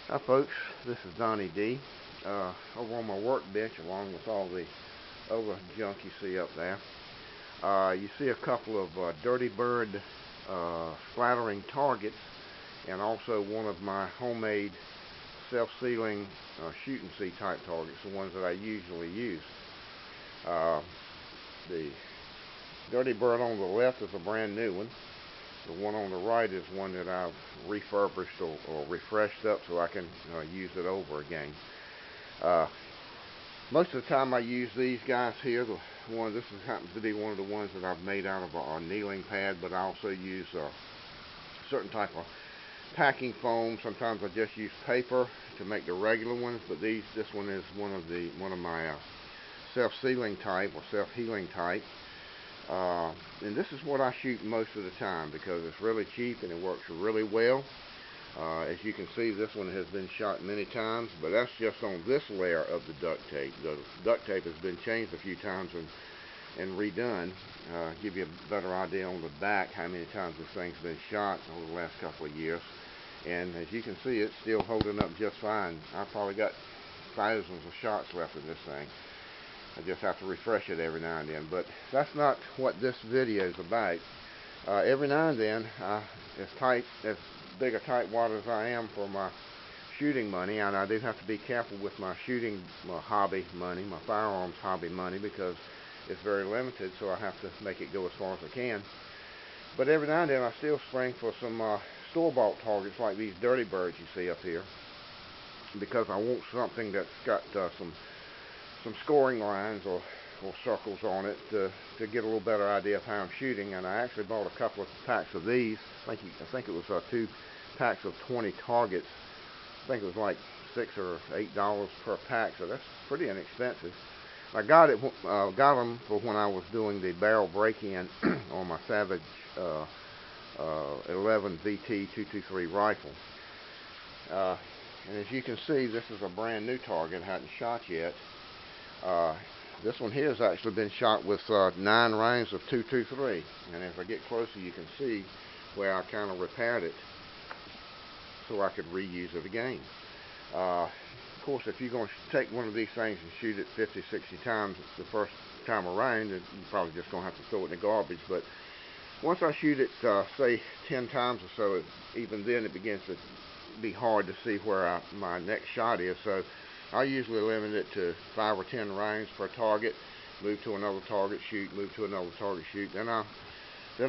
Hi folks, this is Donnie D. Over on my workbench, along with all the other junk you see up there, you see a couple of Dirty Bird splattering targets, and also one of my homemade self-sealing shoot and see type targets, the ones that I usually use. The Dirty Bird on the left is a brand new one. The one on the right is one that I've refurbished or refreshed up so I can use it over again. Most of the time I use these guys here. This happens to be one of the ones that I've made out of a kneeling pad, but I also use a certain type of packing foam. Sometimes I just use paper to make the regular ones, but this one is one of my self-sealing type or self-healing type. And this is what I shoot most of the time because it's really cheap and it works really well. As you can see, this one has been shot many times, but that's just on this layer of the duct tape. The duct tape has been changed a few times and redone. Give you a better idea on the back how many times this thing's been shot over the last couple of years. And as you can see, it's still holding up just fine. I've probably got thousands of shots left in this thing. I just have to refresh it every now and then, but that's not what this video is about. Every now and then, as big a tightwad as I am for my shooting money, and I do have to be careful with my shooting hobby money, my firearms hobby money, because it's very limited, so I have to make it go as far as I can. But every now and then I still spring for some store-bought targets like these Dirty Birds you see up here, because I want something that's got some scoring lines or circles on it to get a little better idea of how I'm shooting. And I actually bought a couple of packs of these. I think it was 2 packs of 20 targets. I think it was like $6 or $8 per pack, so that's pretty inexpensive. I got them for when I was doing the barrel break-in on my Savage 11 VT 223 rifle. And as you can see, this is a brand new target. I hadn't shot yet. This one here has actually been shot with 9 rounds of 223, and as I get closer you can see where I kind of repaired it so I could reuse it again. Of course, if you're going to take one of these things and shoot it 50, 60 times the first time around, you're probably just going to have to throw it in the garbage. But once I shoot it, say 10 times or so, even then it begins to be hard to see where my next shot is. So I usually limit it to 5 or 10 rounds per target, move to another target, shoot, move to another target, shoot. Then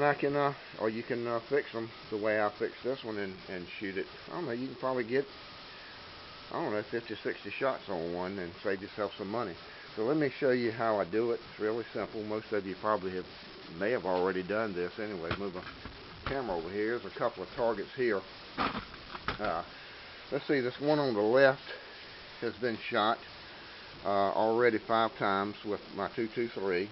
I can, or you can fix them the way I fixed this one and shoot it. I don't know, you can probably get, 50, 60 shots on one and save yourself some money. So let me show you how I do it. It's really simple. Most of you probably may have already done this anyway. Move the camera over here. There's a couple of targets here. Let's see, this one on the left has been shot already 5 times with my 223,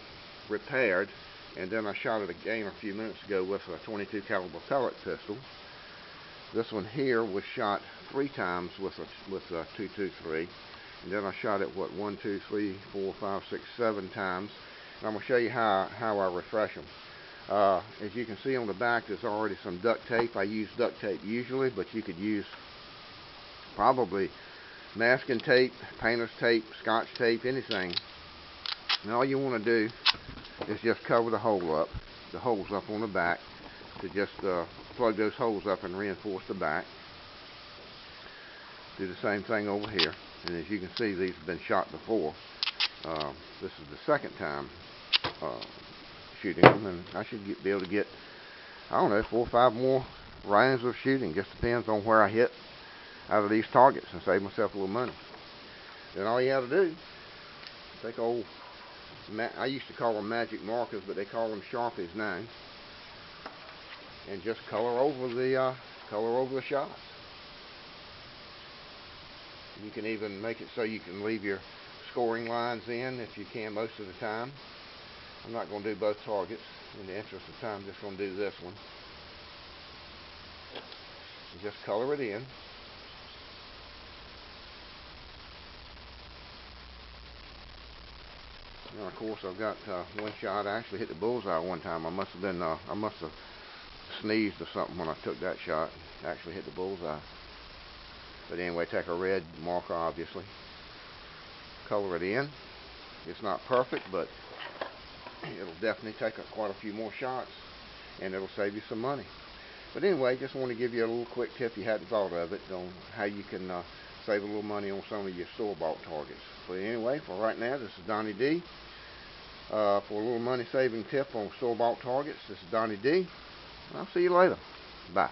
repaired, and then I shot it again a few minutes ago with a 22 caliber pellet pistol. This one here was shot 3 times with a 223, and then I shot it 1, 2, 3, 4, 5, 6, 7 times. And I'm going to show you how I refresh them. As you can see on the back, there's already some duct tape. I use duct tape usually, but you could use probably masking tape, painter's tape, scotch tape, anything. And all you want to do is just cover the holes up on the back, to just plug those holes up and reinforce the back. Do the same thing over here. And as you can see, these have been shot before. This is the second time shooting them, and I should be able to get, 4 or 5 more rounds of shooting. Just depends on where I hit out of these targets and save myself a little money. Then all you have to do, take I used to call them magic markers, but they call them Sharpies now, and just color over the shots. You can even make it so you can leave your scoring lines in if you can most of the time. I'm not going to do both targets in the interest of time. I'm just going to do this one. And just color it in. Now, of course, I've got one shot. I actually hit the bullseye one time. I must have sneezed or something when I took that shot. Actually hit the bullseye. But anyway, take a red marker, obviously, color it in. It's not perfect, but it'll definitely take quite a few more shots, and it'll save you some money. But anyway, just want to give you a little quick tip, you hadn't thought of it, on how you can save a little money on some of your store-bought targets. But anyway, for right now, this is Donnie D. For a little money-saving tip on store-bought targets, this is Donnie D. I'll see you later. Bye.